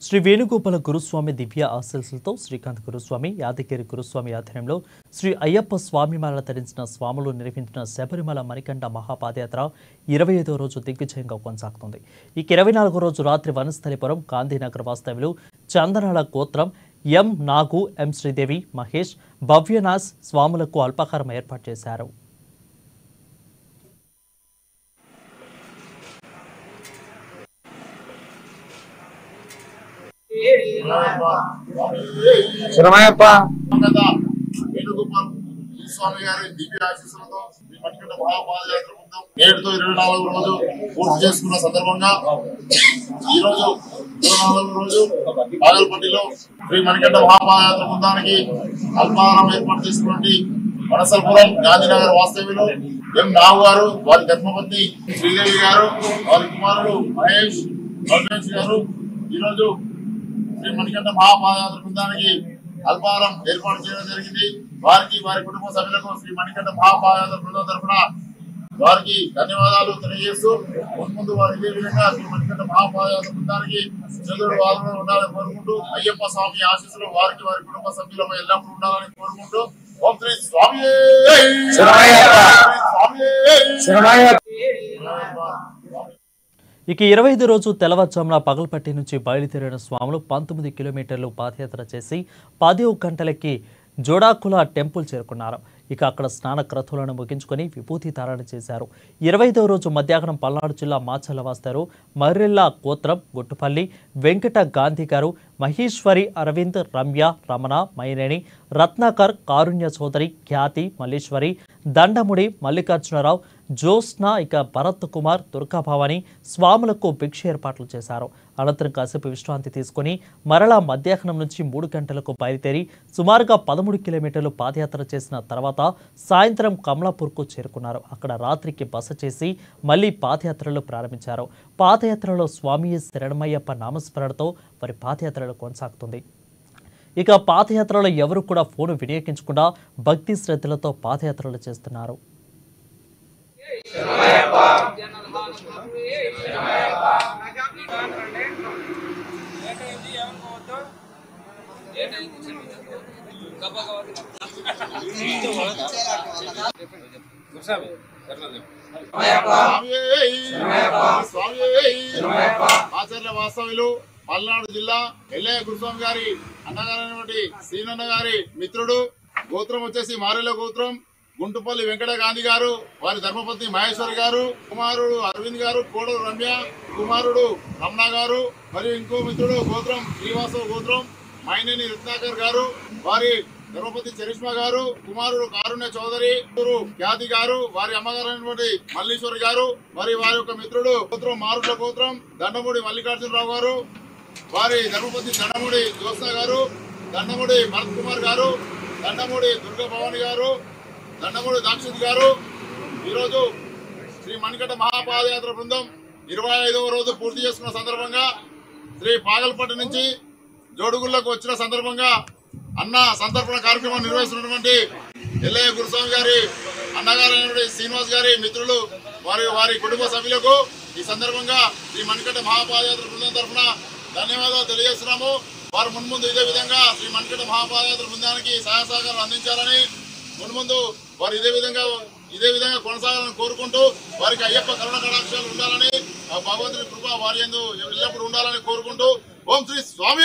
శ్రీ వేణుగోపాల గురుస్వామి దివ్య ఆశీస్సులతో శ్రీకాంత్ గురుస్వామి యాదగిరి గురుస్వామి ఆధ్వర్యంలో శ్రీ అయ్యప్ప స్వామిమాల ధరించిన స్వాములు నిర్వహించిన శబరిమల మణికంఠ మహాపాదయాత్ర 25వ రోజు దిగ్విజయంగా కొనసాగుతుంది. ఈ 24వ రోజు రాత్రి వనస్థలిపురం గాంధీనగర్ వాస్తవ్యులు చందనాల గోత్రం ఎం నాగు, ఎం శ్రీదేవి, మహేష్, భవ్యనాథ్ స్వాములకు అల్పాహారం ఏర్పాటు చేశారు. వేణుగోపాల్ స్వామి గారి దివ్య ఆశీస్సులతో మణికంఠ మహాపాదయాత్ర బృందం నేటితో 24వ రోజు పూర్తి చేసుకున్న సందర్భంగా ఈ రోజు 24వ రోజు బాగల్పట్టిలో శ్రీ మణికంఠ మహాపాదయాత్ర బృందానికి అల్పాహారం ఏర్పాటు చేసినటువంటి వనసల్పురం గాంధీనగర్ వాస్తవ్యులు ఎం నాగు గారు, వారి ధర్మపత్ని శ్రీదేవి గారు, వారి కుమారుడు మహేష్ గారు ఈరోజు శ్రీ మణికంఠ మహాపాదయాత్ర బృందానికి అల్పాహారం ఏర్పాటు చేయడం జరిగింది. వారికి, వారి కుటుంబ సభ్యులకు శ్రీ మణికంఠ మహాపాదయాత్ర బృందం తరఫున వారికి ధన్యవాదాలు తెలియజేస్తూ ముందు వారు ఇదే విధంగా శ్రీ మణికంఠ మహాపాదయాత్ర బృందానికి చంద్రుడు వారంలో ఉండాలని కోరుకుంటూ అయ్యప్ప స్వామి ఆశీస్సులు వారికి, వారి కుటుంబ సభ్యులపై ఎల్లప్పుడూ ఉండాలని కోరుకుంటూ ఓం శ్రీ స్వామి. ఇక 25 రోజు తెల్లవారుజామున పగలపట్టి నుంచి బయలుదేరిన స్వాములు 19 కిలోమీటర్లు పాదయాత్ర చేసి 10 గంటలకి జోడాకుల టెంపుల్ చేరుకున్నారు. ఇక అక్కడ స్నాన క్రతువులను ముగించుకొని విభూతి ధారణ చేశారు. 25వ రోజు మధ్యాహ్నం పల్నాడు జిల్లా మాచల్ల వాస్తారు మర్రెల్లా గోత్రం గుట్టుపల్లి వెంకట గాంధీ గారు, మహేశ్వరి, అరవింద్, రమ్య, రమణ, మైనేని, రత్నాకర్, కారుణ్య చౌదరి, ఖ్యాతి, మల్లేశ్వరి, దండముడి, మల్లికార్జునరావు, జ్యోత్స్న, ఇక భరత్ కుమార్, దుర్గాభవాని స్వాములకు భిక్ష ఏర్పాట్లు చేశారు. అనంతరం కాసేపు విశ్రాంతి తీసుకుని మరలా మధ్యాహ్నం నుంచి 3 గంటలకు బయలుదేరి సుమారుగా 13 కిలోమీటర్లు పాదయాత్ర చేసిన తర్వాత సాయంత్రం కమలాపూర్కు చేరుకున్నారు. అక్కడ రాత్రికి బస చేసి మళ్లీ పాదయాత్రలు ప్రారంభించారు. పాదయాత్రలో స్వామి శరణమయ్యప్ప నామస్మరణతో వారి పాదయాత్రలు కొనసాగుతుంది. ఇక పాదయాత్రలో ఎవరు కూడా ఫోను వినియోగించకుండా భక్తి శ్రద్ధలతో పాదయాత్రలు చేస్తున్నారు. ఆచార్య వాస్తవ్యులు పల్నాడు జిల్లా ఎల్లయ్య గురుస్వామి గారి అన్నగారైనటువంటి శ్రీనన్న గారి మిత్రుడు, గోత్రం వచ్చేసి మారెల గోత్రం గుంటుపల్లి వెంకట గాంధీ గారు, వారి ధర్మపత్ని మహేశ్వరి గారు, కుమారుడు అరవింద్ గారు, కోడలు రమ్య, కుమారుడు రమణ గారు, మరియు ఇంకో మిత్రుడు గోత్రం శ్రీవాసవ గోత్రం మైనేని రత్నాకర్ గారు, వారి ధర్మపతి చరిష్మా గారు, కుమారుడు కారుణ్య చౌదరి, ఖ్యాతి గారు, వారి అమ్మగారైనటువంటి మల్లీశ్వరి గారు, మరి వారి యొక్క మిత్రుడు గోత్రం మారుట్ల గోత్రం దండమూడి మల్లికార్జునరావు గారు, వారి ధర్మపతి దండమూడి జ్యోత్స్న గారు, దండమూడి భరత్ కుమార్ గారు, దండమూడి దుర్గాభవాని గారు, దండమూడి దాక్షిత్ గారు ఈరోజు శ్రీ మణికంఠ మహాపాదయాత్ర బృందం 25వ రోజు పూర్తి చేసుకున్న సందర్భంగా శ్రీ పాగల్పట్టి నుంచి జోడుగుళ్లకు వచ్చిన సందర్భంగా అన్న సంతర్పణ కార్యక్రమం నిర్వహిస్తున్నటువంటి ఎల్లయ్య గురుస్వామి గారి అన్నగారైనటువంటి శ్రీనివాస్ గారి మిత్రులు, వారి కుటుంబ సభ్యులకు ఈ సందర్భంగా శ్రీ మణికంఠ మహాపాదయాత్ర బృందం తరఫున ధన్యవాదాలు తెలియజేస్తున్నాము. వారు మున్ముందు ఇదే విధంగా శ్రీ మణికంఠ మహాపాదయాత్ర బృందానికి సహాయ సహకారాలు అందించాలని, మున్ముందు వారు ఇదే విధంగా కొనసాగాలని కోరుకుంటూ వారికి అయ్యప్ప కరుణ కటాక్షాలు ఉండాలని, ఆ భగవంతుని కృప వారి యందు ఎల్లప్పుడూ ఉండాలని కోరుకుంటూ ఓం శ్రీ స్వామి.